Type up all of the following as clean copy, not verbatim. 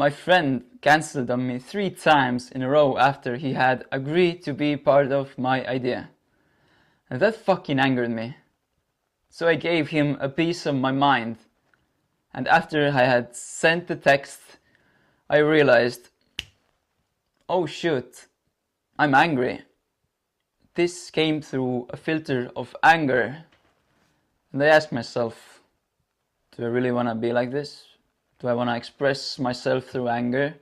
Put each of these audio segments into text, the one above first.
My friend cancelled on me 3 times in a row after he had agreed to be part of my idea. And that fucking angered me. So I gave him a piece of my mind. And after I had sent the text, I realized, oh shoot, I'm angry. This came through a filter of anger. And I asked myself, do I really want to be like this? Do I want to express myself through anger?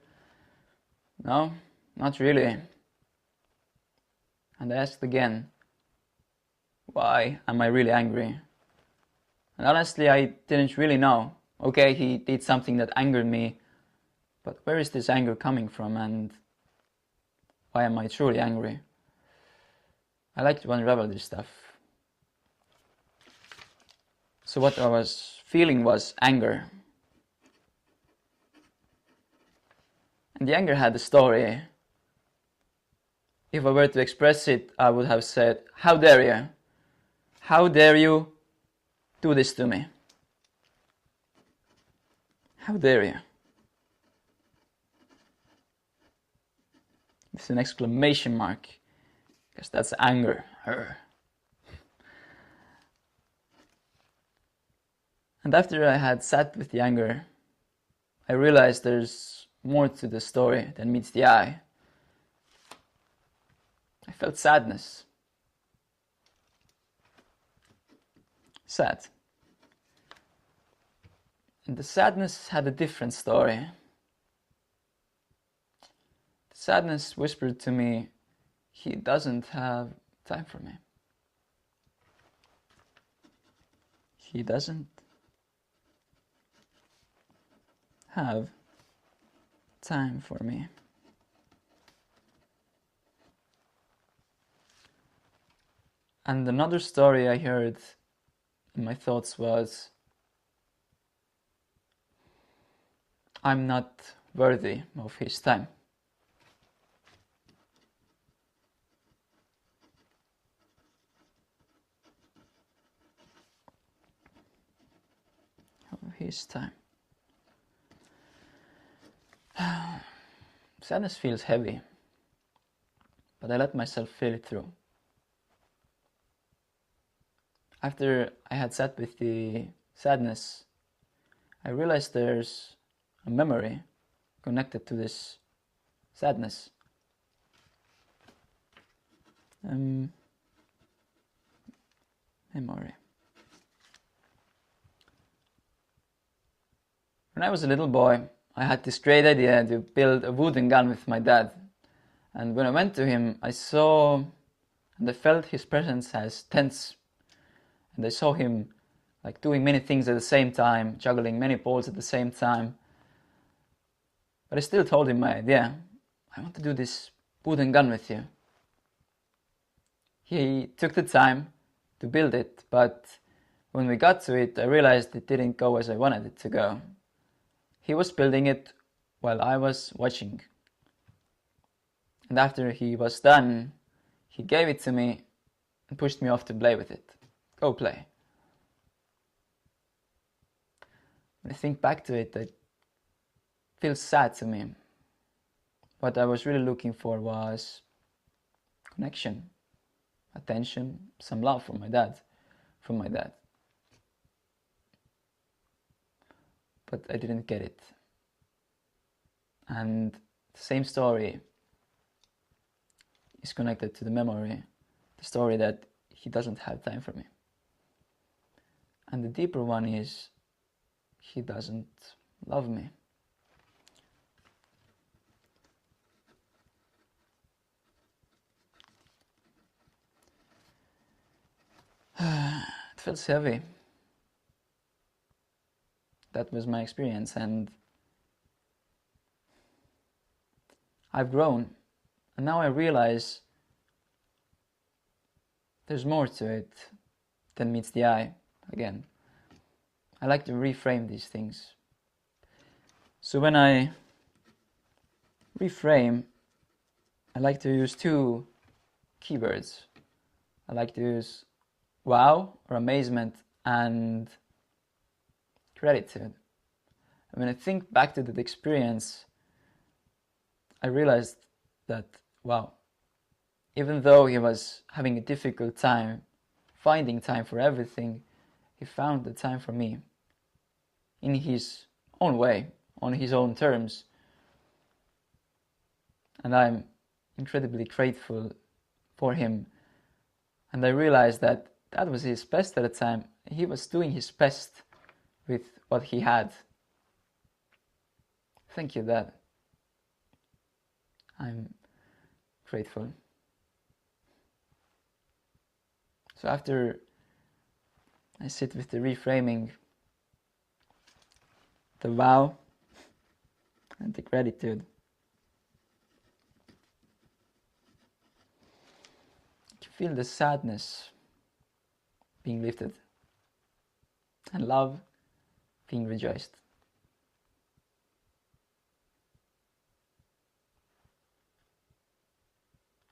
No, not really. And I asked again, why am I really angry? And honestly, I didn't really know. Okay, he did something that angered me, but where is this anger coming from and why am I truly angry? I like to unravel this stuff. So what I was feeling was anger. And the anger had a story. If I were to express it, I would have said, how dare you? How dare you do this to me? How dare you? With an exclamation mark, because that's anger. And after I had sat with the anger, I realized there's more to the story than meets the eye. I felt sadness. Sad. And the sadness had a different story. The sadness whispered to me, he doesn't have time for me. He doesn't have time for me. And another story I heard in my thoughts was, I'm not worthy of his time. Of his time. Sadness feels heavy, but I let myself feel it through. After I had sat with the sadness, I realized there's a memory connected to this sadness. Memory. When I was a little boy, I had this great idea to build a wooden gun with my dad. And when I went to him, I saw and I felt his presence as tense. And I saw him like doing many things at the same time, juggling many balls at the same time. But I still told him my idea. I want to do this wooden gun with you. He took the time to build it, but when we got to it, I realized it didn't go as I wanted it to go. He was building it while I was watching. And after he was done, he gave it to me and pushed me off to play with it. Go play. When I think back to it, it feels sad to me. What I was really looking for was connection, attention, some love from my dad. But I didn't get it. And the same story is connected to the memory, the story that he doesn't have time for me. And the deeper one is, he doesn't love me. It feels heavy. That was my experience, and I've grown, and now I realize there's more to it than meets the eye. Again, I like to reframe these things. So when I reframe, I like to use 2 keywords. I like to use wow or amazement and gratitude. And when I think back to that experience, I realized that, wow, even though he was having a difficult time finding time for everything, he found the time for me in his own way, on his own terms. And I'm incredibly grateful for him. And I realized that that was his best at the time. He was doing his best with what he had. Thank you, Dad. I'm grateful. So after I sit with the reframing, the vow, and the gratitude, you feel the sadness being lifted and love being rejoiced.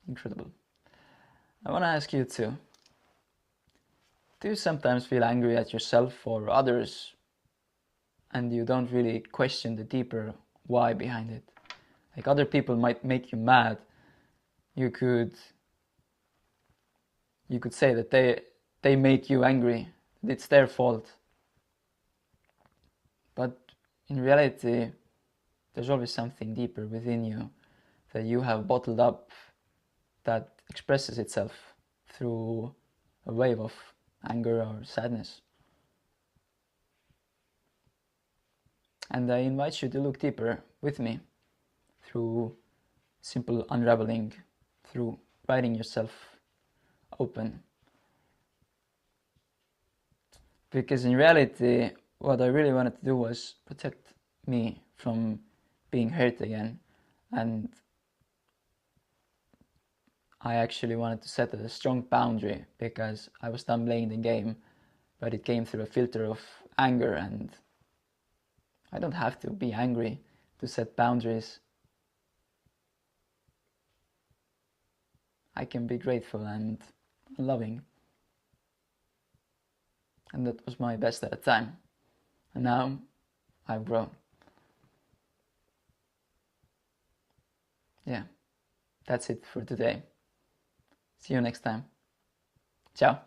Incredible. I want to ask you too. Do you sometimes feel angry at yourself or others and you don't really question the deeper why behind it? Like, other people might make you mad. You could say that they make you angry, that it's their fault. But in reality, there's always something deeper within you that you have bottled up that expresses itself through a wave of anger or sadness. And I invite you to look deeper with me through simple unraveling, through writing yourself open. Because in reality, what I really wanted to do was protect me from being hurt again. And I actually wanted to set a strong boundary because I was done playing the game, but it came through a filter of anger, and I don't have to be angry to set boundaries. I can be grateful and loving. And that was my best at the time. And now I've grown. Yeah, that's it for today. See you next time. Ciao.